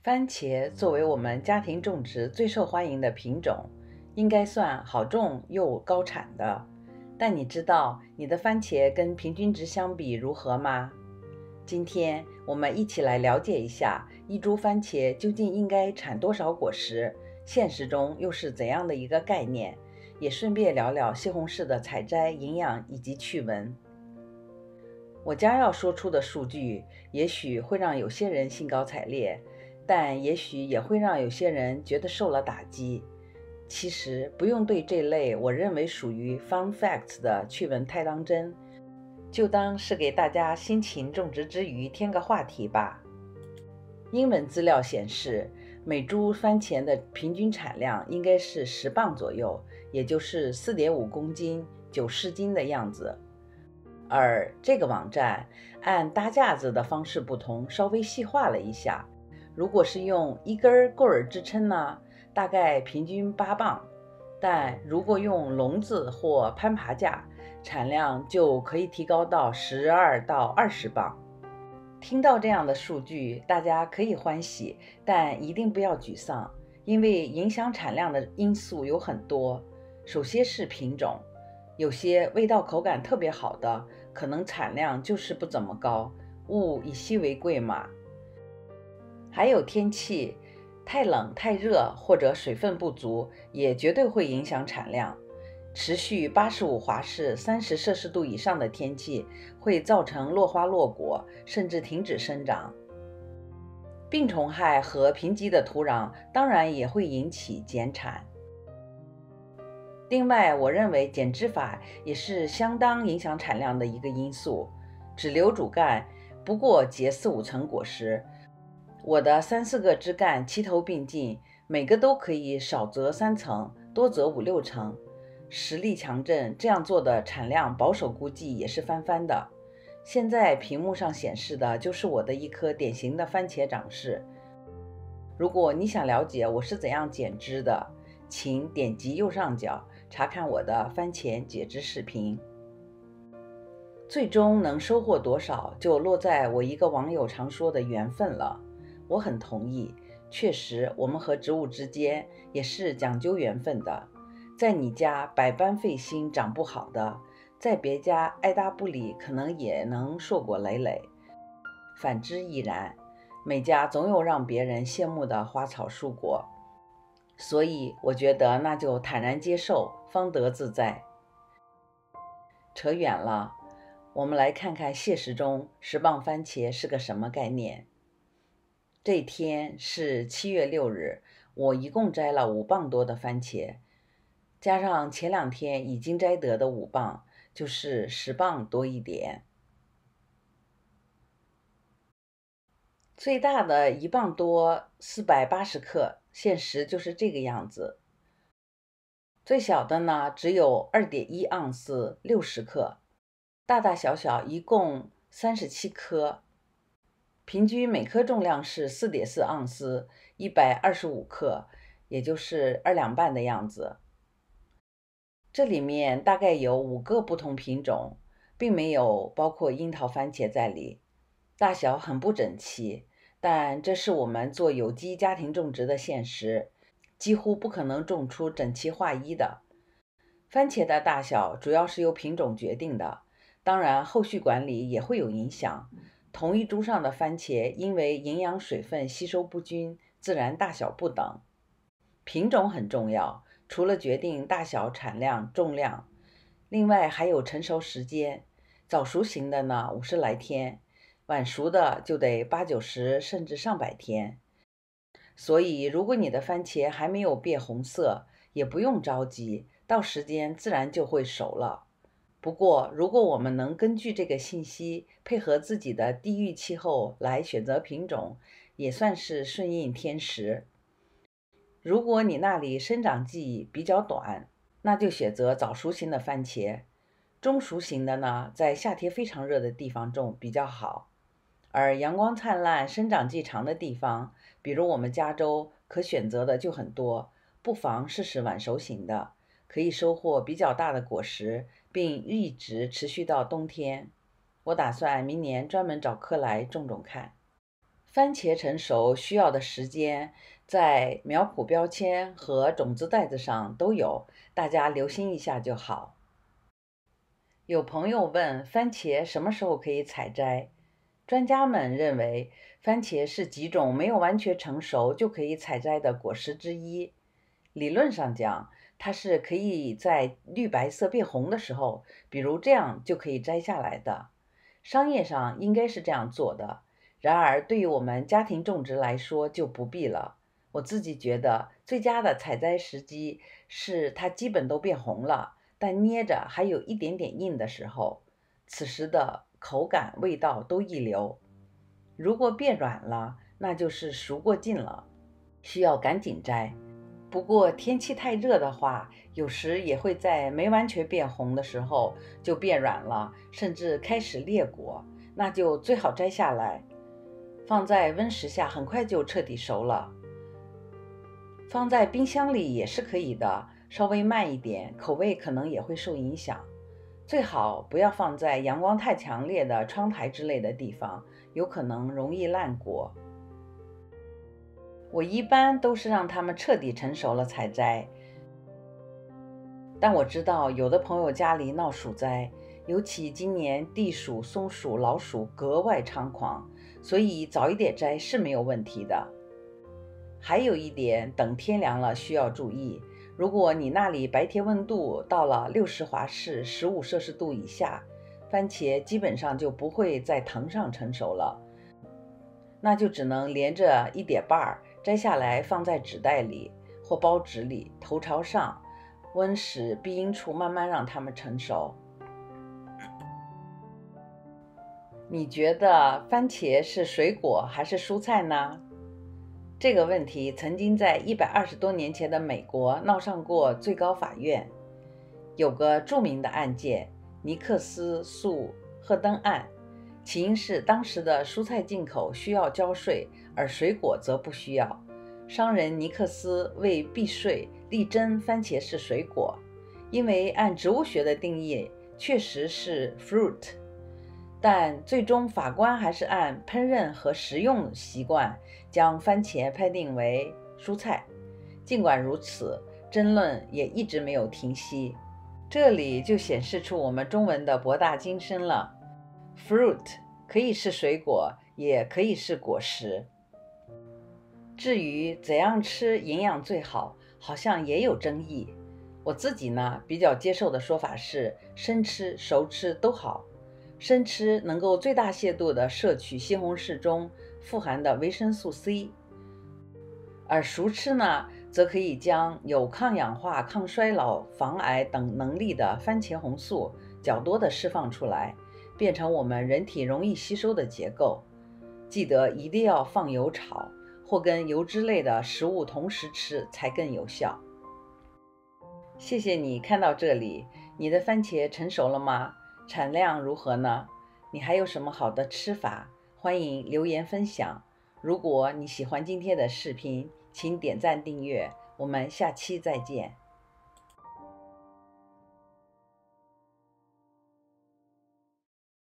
番茄作为我们家庭种植最受欢迎的品种，应该算好种又高产的。但你知道你的番茄跟平均值相比如何吗？今天我们一起来了解一下一株番茄究竟应该产多少果实，现实中又是怎样的一个概念，也顺便聊聊西红柿的采摘、营养以及趣闻。我将要说出的数据，也许会让有些人兴高采烈，但也许也会让有些人觉得受了打击。其实不用对这类我认为属于 fun facts 的趣闻太当真，就当是给大家辛勤种植之余添个话题吧。英文资料显示，每株番茄的平均产量应该是10磅左右，也就是 4.5 公斤、90斤的样子。而这个网站按搭架子的方式不同，稍微细化了一下。如果是用一根棍儿支撑呢，大概平均8磅；但如果用笼子或攀爬架，产量就可以提高到12到20磅。听到这样的数据，大家可以欢喜，但一定不要沮丧，因为影响产量的因素有很多。首先是品种，有些味道口感特别好的，可能产量就是不怎么高，物以稀为贵嘛。还有天气，太冷太热或者水分不足，也绝对会影响产量。持续85华氏30摄氏度以上的天气会造成落花落果，甚至停止生长。病虫害和贫瘠的土壤当然也会引起减产。另外，我认为减枝法也是相当影响产量的一个因素。只留主干，不过结4-5层果实。我的3-4个枝干齐头并进，每个都可以少则3层，多则5-6层。实力强振，这样做的产量保守估计也是翻番的。现在屏幕上显示的就是我的一颗典型的番茄长势。如果你想了解我是怎样减枝的，请点击右上角查看我的番茄解枝视频。最终能收获多少，就落在我一个网友常说的缘分了。我很同意，确实我们和植物之间也是讲究缘分的。在你家百般费心长不好的，在别家爱答不理，可能也能硕果累累。反之亦然，每家总有让别人羡慕的花草树果。所以我觉得那就坦然接受，方得自在。扯远了，我们来看看现实中10磅番茄是个什么概念。这天是7月6日，我一共摘了5磅多的番茄，加上前2天已经摘得的5磅，就是10磅多一点。最大的1磅多480克，现实就是这个样子。最小的呢，只有2.1盎司60克，大大小小一共37颗，平均每颗重量是4.4盎司125克，也就是2两半的样子。这里面大概有5个不同品种，并没有包括樱桃番茄在里，大小很不整齐，但这是我们做有机家庭种植的现实，几乎不可能种出整齐划一的。番茄的大小主要是由品种决定的，当然后续管理也会有影响。同一株上的番茄因为营养水分吸收不均，自然大小不等。品种很重要，除了决定大小、产量、重量，另外还有成熟时间。早熟型的呢50来天，晚熟的就得80-90甚至上百天。所以如果你的番茄还没有变红色，也不用着急，到时间自然就会熟了。不过如果我们能根据这个信息配合自己的地域气候来选择品种，也算是顺应天时。如果你那里生长季比较短，那就选择早熟型的番茄。中熟型的呢，在夏天非常热的地方种比较好。而阳光灿烂、生长季长的地方，比如我们加州，可选择的就很多，不妨试试晚熟型的，可以收获比较大的果实，并一直持续到冬天。我打算明年专门找棵来种种看。番茄成熟需要的时间在苗圃标签和种子袋子上都有，大家留心一下就好。有朋友问番茄什么时候可以采摘？专家们认为，番茄是几种没有完全成熟就可以采摘的果实之一。理论上讲，它是可以在绿白色变红的时候，比如这样就可以摘下来的。商业上应该是这样做的，然而对于我们家庭种植来说就不必了。我自己觉得最佳的采摘时机是它基本都变红了，但捏着还有一点点硬的时候，此时的口感、味道都一流。如果变软了，那就是熟过劲了，需要赶紧摘。不过天气太热的话，有时也会在没完全变红的时候就变软了，甚至开始裂果，那就最好摘下来，放在温室下，很快就彻底熟了。放在冰箱里也是可以的，稍微慢一点，口味可能也会受影响。最好不要放在阳光太强烈的窗台之类的地方，有可能容易烂果。我一般都是让它们彻底成熟了才摘，但我知道有的朋友家里闹暑灾，尤其今年地鼠、松鼠、老鼠格外猖狂，所以早一点摘是没有问题的。还有一点，等天凉了需要注意，如果你那里白天温度到了60°C15摄氏度以下，番茄基本上就不会在藤上成熟了，那就只能连着一点瓣摘下来放在纸袋里或包纸里，头朝上，温室庇阴处慢慢让它们成熟。你觉得番茄是水果还是蔬菜呢？这个问题曾经在120多年前的美国闹上过最高法院，有个著名的案件尼克斯诉赫登案，起因是当时的蔬菜进口需要交税，而水果则不需要。商人尼克斯为避税力争番茄是水果，因为按植物学的定义确实是 fruit， 但最终法官还是按烹饪和食用习惯将番茄判定为蔬菜。尽管如此，争论也一直没有停息。这里就显示出我们中文的博大精深了。fruit 可以是水果，也可以是果实。至于怎样吃营养最好，好像也有争议。我自己呢，比较接受的说法是生吃、熟吃都好。生吃能够最大限度地摄取西红柿中富含的维生素 C， 而熟吃呢，则可以将有抗氧化、抗衰老、防癌等能力的番茄红素较多地释放出来，变成我们人体容易吸收的结构。记得一定要放油炒，或跟油脂类的食物同时吃才更有效。谢谢你看到这里，你的番茄成熟了吗？产量如何呢？你还有什么好的吃法？欢迎留言分享。如果你喜欢今天的视频，请点赞订阅，我们下期再见。